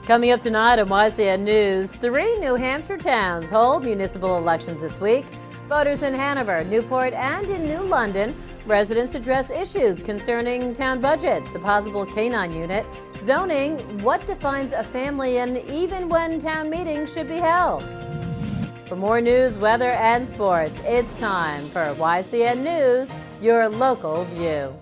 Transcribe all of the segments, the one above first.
Coming up tonight on YCN News, 3 New Hampshire towns hold municipal elections this week. Voters in Hanover, Newport, and in New London, residents address issues concerning town budgets, a possible canine unit, zoning, what defines a family, and even when town meetings should be held. For more news, weather, and sports, it's time for YCN News, your local view.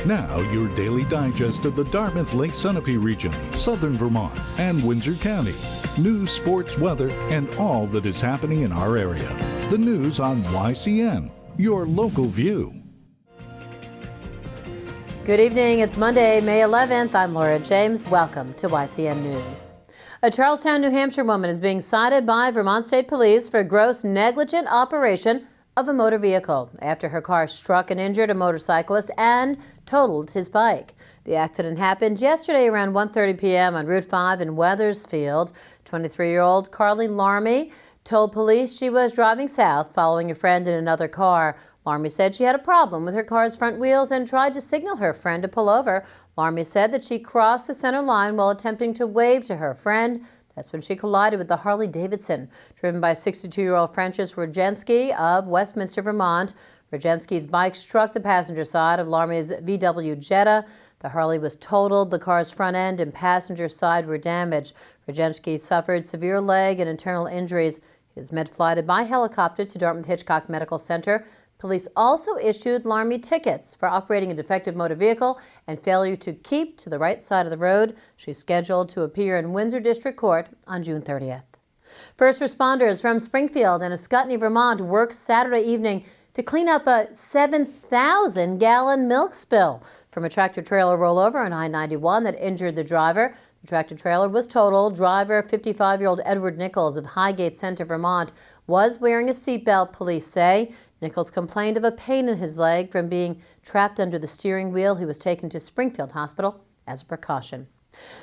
Now, your daily digest of the Dartmouth Lake Sunapee region, southern Vermont, and Windsor County. News, sports, weather, and all that is happening in our area. The news on YCN, your local view. Good evening. It's Monday, May 11th. I'm Laura James. Welcome to YCN News. A Charlestown, New Hampshire woman is being cited by Vermont State Police for gross negligent operation of a motor vehicle after her car struck and injured a motorcyclist and totaled his bike. The accident happened yesterday around 1:30 p.m. on Route 5 in Weathersfield. 23-year-old Carly Larmy told police she was driving south following a friend in another car. Larmy said she had a problem with her car's front wheels and tried to signal her friend to pull over. Larmy said that she crossed the center line while attempting to wave to her friend. That's when she collided with the Harley Davidson, driven by 62-year-old Francis Rogensky of Westminster, Vermont. Rogensky's bike struck the passenger side of Larmy's VW Jetta. The Harley was totaled. The car's front end and passenger side were damaged. Rogensky suffered severe leg and internal injuries. He was med-flighted by helicopter to Dartmouth Hitchcock Medical Center. Police also issued Larmy tickets for operating a defective motor vehicle and failure to keep to the right side of the road. She's scheduled to appear in Windsor District Court on June 30th. First responders from Springfield and Ascutney, Vermont worked Saturday evening to clean up a 7,000-gallon milk spill from a tractor-trailer rollover on I-91 that injured the driver. The tractor-trailer was totaled. Driver, 55-year-old Edward Nichols of Highgate Center, Vermont, was wearing a seatbelt, police say. Nichols complained of a pain in his leg from being trapped under the steering wheel. He was taken to Springfield Hospital as a precaution.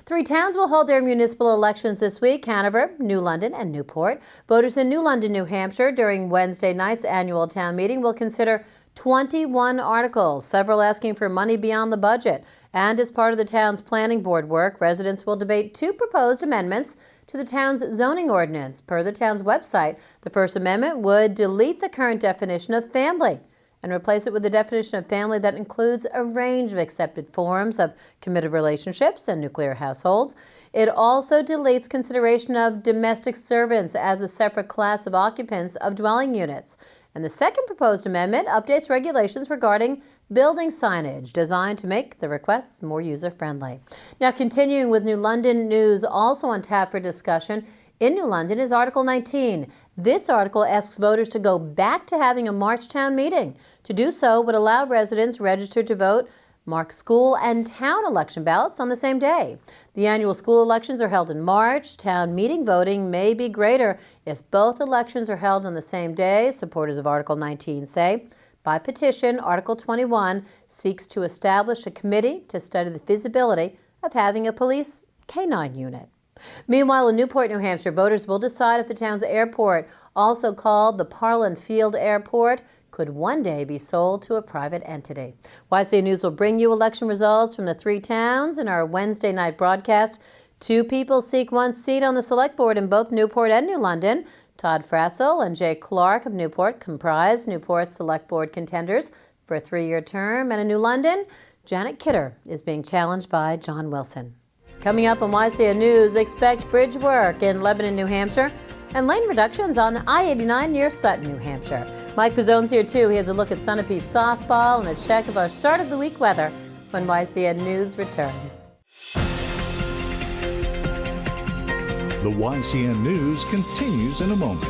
3 towns will hold their municipal elections this week: Hanover, New London, and Newport. Voters in New London, New Hampshire, during Wednesday night's annual town meeting will consider 21 articles, several asking for money beyond the budget. And as part of the town's planning board work, residents will debate 2 proposed amendments to the town's zoning ordinance. Per the town's website, the First Amendment would delete the current definition of family and replace it with a definition of family that includes a range of accepted forms of committed relationships and nuclear households. It also deletes consideration of domestic servants as a separate class of occupants of dwelling units. And the second proposed amendment updates regulations regarding building signage, designed to make the requests more user-friendly. Now, continuing with New London news, also on tap for discussion in New London is Article 19. This article asks voters to go back to having a March town meeting. To do so would allow residents registered to vote mark school and town election ballots on the same day. The annual school elections are held in March. Town meeting voting may be greater if both elections are held on the same day, supporters of Article 19 say. By petition, Article 21 seeks to establish a committee to study the feasibility of having a police canine unit. Meanwhile, in Newport, New Hampshire, voters will decide if the town's airport, also called the Parlin Field Airport, could one day be sold to a private entity. YCN News will bring you election results from the 3 towns in our Wednesday night broadcast. 2 people seek 1 seat on the select board in both Newport and New London. Todd Frassel and Jay Clark of Newport comprise Newport's select board contenders for a 3-year term. And in New London, Janet Kidder is being challenged by John Wilson. Coming up on YCN News, expect bridge work in Lebanon, New Hampshire, and lane reductions on I-89 near Sutton, New Hampshire. Mike Pizzone's here too. He has a look at Sunapee softball and a check of our start of the week weather when YCN News returns. The YCN News continues in a moment.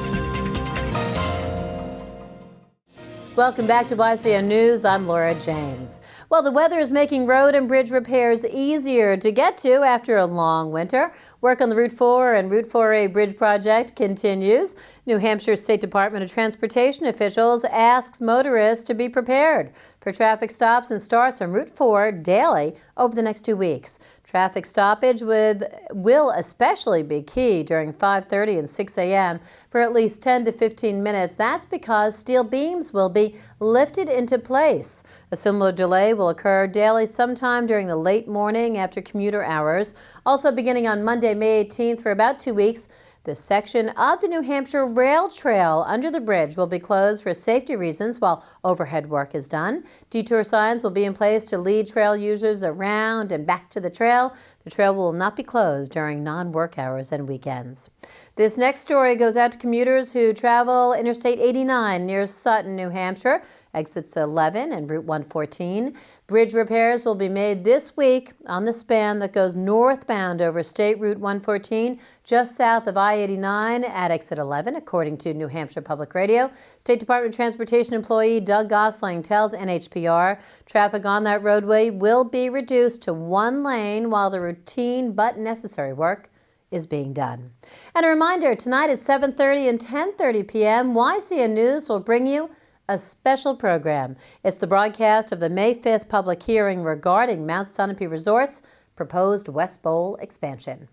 Welcome back to YCN News. I'm Laura James. Well, the weather is making road and bridge repairs easier to get to after a long winter. Work on the Route 4 and Route 4A bridge project continues. New Hampshire State Department of Transportation officials asks motorists to be prepared for traffic stops and starts on Route 4 daily over the next 2 weeks. Traffic stoppage will especially be key during 5:30 and 6 a.m. for at least 10 to 15 minutes. That's because steel beams will be lifted into place. A similar delay will occur daily sometime during the late morning after commuter hours. Also beginning on Monday, May 18th for about 2 weeks, this section of the New Hampshire Rail Trail under the bridge will be closed for safety reasons while overhead work is done. Detour signs will be in place to lead trail users around and back to the trail. The trail will not be closed during non-work hours and weekends. This next story goes out to commuters who travel Interstate 89 near Sutton, New Hampshire, exits 11 and Route 114. Bridge repairs will be made this week on the span that goes northbound over State Route 114, just south of I-89 at exit 11, according to New Hampshire Public Radio. State Department of Transportation employee Doug Gosling tells NHPR traffic on that roadway will be reduced to one lane while the routine but necessary work is being done. And a reminder, tonight at 7:30 and 10:30 p.m., YCN News will bring you a special program. It's the broadcast of the May 5th public hearing regarding Mount Sunapee Resort's proposed West Bowl expansion.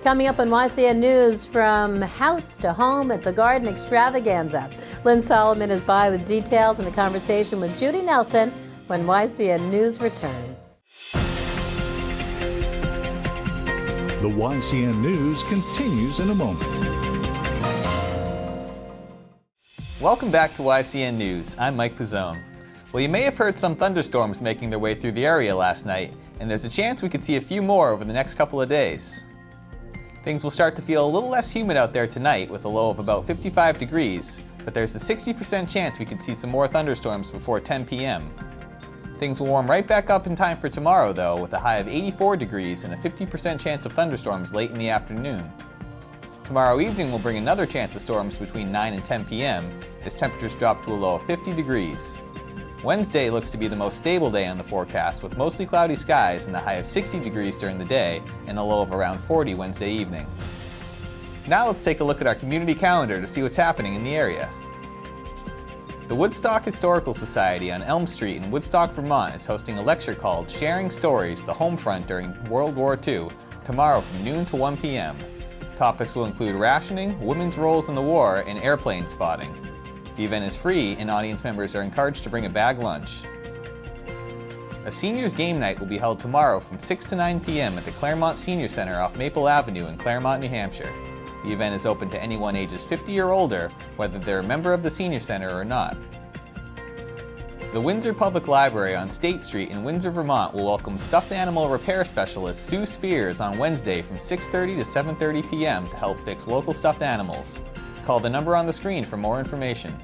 Coming up on YCN News, from house to home, it's a garden extravaganza. Lynn Solomon is by with details in a conversation with Judy Nelson when YCN News returns. The YCN News continues in a moment. Welcome back to YCN News. I'm Mike Pizzone. Well, you may have heard some thunderstorms making their way through the area last night, and there's a chance we could see a few more over the next couple of days. Things will start to feel a little less humid out there tonight with a low of about 55 degrees, but there's a 60% chance we could see some more thunderstorms before 10 p.m. Things will warm right back up in time for tomorrow, though, with a high of 84 degrees and a 50% chance of thunderstorms late in the afternoon. Tomorrow evening will bring another chance of storms between 9 and 10 p.m. as temperatures drop to a low of 50 degrees. Wednesday looks to be the most stable day on the forecast, with mostly cloudy skies and a high of 60 degrees during the day and a low of around 40 Wednesday evening. Now let's take a look at our community calendar to see what's happening in the area. The Woodstock Historical Society on Elm Street in Woodstock, Vermont is hosting a lecture called Sharing Stories, the Home Front During World War II, tomorrow from noon to 1 p.m. Topics will include rationing, women's roles in the war, and airplane spotting. The event is free, and audience members are encouraged to bring a bag lunch. A seniors game night will be held tomorrow from 6 to 9 p.m. at the Claremont Senior Center off Maple Avenue in Claremont, New Hampshire. The event is open to anyone ages 50 or older, whether they're a member of the Senior Center or not. The Windsor Public Library on State Street in Windsor, Vermont will welcome stuffed animal repair specialist Sue Spears on Wednesday from 6:30 to 7:30 p.m. to help fix local stuffed animals. Call the number on the screen for more information.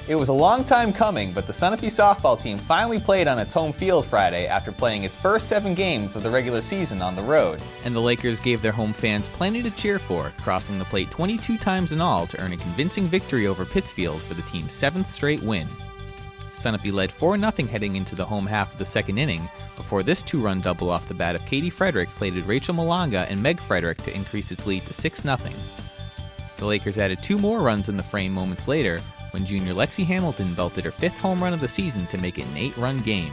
It was a long time coming, but the Sunapee softball team finally played on its home field Friday after playing its first 7 games of the regular season on the road. And the Lakers gave their home fans plenty to cheer for, crossing the plate 22 times in all to earn a convincing victory over Pittsfield for the team's 7th straight win. Sunapee led 4-0 heading into the home half of the second inning, before this 2-run double off the bat of Katie Frederick plated Rachel Malanga and Meg Frederick to increase its lead to 6-0. The Lakers added 2 more runs in the frame moments later, when junior Lexi Hamilton belted her 5th home run of the season to make it an 8-run game.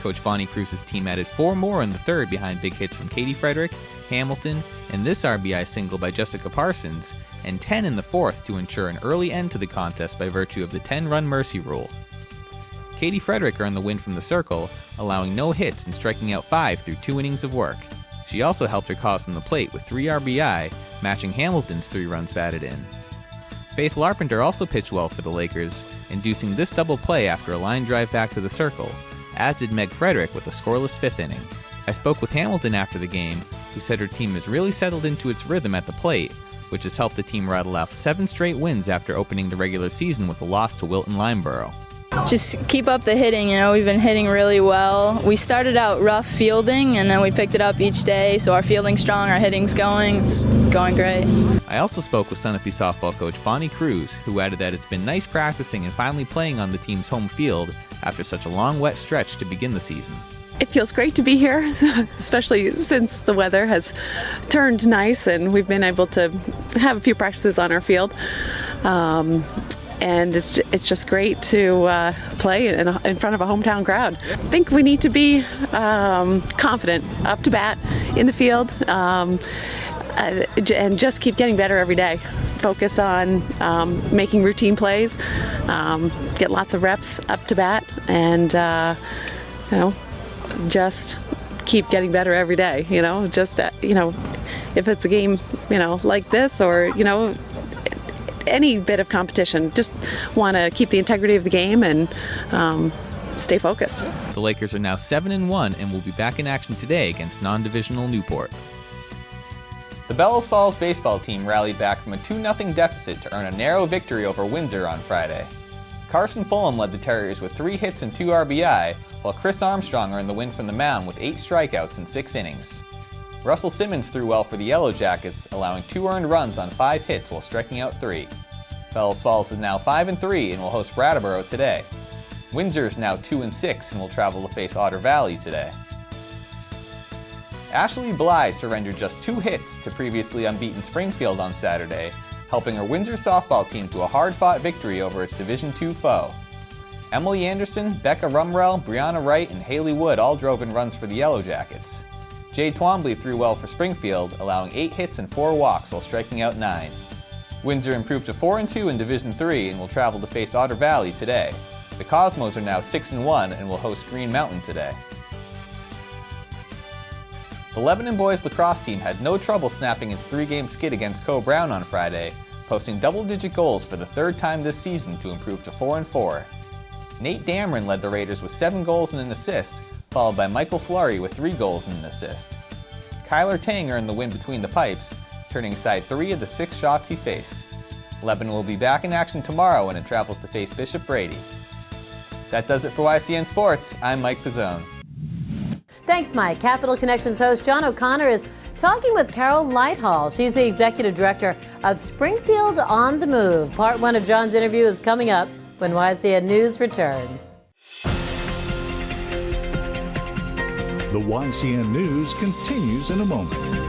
Coach Bonnie Cruz's team added 4 more in the third behind big hits from Katie Frederick, Hamilton, and this RBI single by Jessica Parsons, and 10 in the fourth to ensure an early end to the contest by virtue of the 10-run mercy rule. Katie Frederick earned the win from the circle, allowing no hits and striking out 5 through 2 innings of work. She also helped her cause from the plate with 3 RBI, matching Hamilton's 3 runs batted in. Faith Larpenter also pitched well for the Lakers, inducing this double play after a line drive back to the circle, as did Meg Frederick with a scoreless 5th inning. I spoke with Hamilton after the game, who said her team has really settled into its rhythm at the plate, which has helped the team rattle off 7 straight wins after opening the regular season with a loss to Wilton Limeboro. Just keep up the hitting, we've been hitting really well. We started out rough fielding and then we picked it up each day, so our fielding's strong, our hitting's going, it's going great. I also spoke with Sunapee softball coach Bonnie Cruz, who added that it's been nice practicing and finally playing on the team's home field after such a long wet stretch to begin the season. It feels great to be here, especially since the weather has turned nice and we've been able to have a few practices on our field. And it's just great to play in front of a hometown crowd. I think we need to be confident, up to bat in the field, and just keep getting better every day. Focus on making routine plays, get lots of reps up to bat, and just keep getting better every day. Just if it's a game like this, or any bit of competition, just want to keep the integrity of the game and stay focused. The Lakers are now 7-1 and will be back in action today against non-divisional Newport. The Bellows Falls baseball team rallied back from a 2-0 deficit to earn a narrow victory over Windsor on Friday. Carson Fulham led the Terriers with 3 hits and 2 RBI, while Chris Armstrong earned the win from the mound with 8 strikeouts in 6 innings. Russell Simmons threw well for the Yellow Jackets, allowing 2 earned runs on 5 hits while striking out 3. Bellows Falls is now 5-3 and will host Brattleboro today. Windsor is now 2-6 and will travel to face Otter Valley today. Ashley Bly surrendered just 2 hits to previously unbeaten Springfield on Saturday, helping her Windsor softball team to a hard-fought victory over its Division II foe. Emily Anderson, Becca Rumrell, Brianna Wright, and Haley Wood all drove in runs for the Yellow Jackets. Jade Twombly threw well for Springfield, allowing 8 hits and 4 walks while striking out 9. Windsor improved to 4-2 in Division III and will travel to face Otter Valley today. The Cosmos are now 6-1 and will host Green Mountain today. The Lebanon boys lacrosse team had no trouble snapping its 3-game skid against Co Brown on Friday, posting double-digit goals for the 3rd time this season to improve to 4-4. Nate Dameron led the Raiders with 7 goals and an assist, followed by Michael Fleury with 3 goals and an assist. Kyler Tang earned the win between the pipes, turning aside 3 of the 6 shots he faced. Lebanon will be back in action tomorrow when it travels to face Bishop Brady. That does it for YCN Sports. I'm Mike Pizzone. Thanks, Mike. Capital Connections host John O'Connor is talking with Carol Lighthall. She's the executive director of Springfield on the Move. Part 1 of John's interview is coming up when YCN News returns. The YCN News continues in a moment.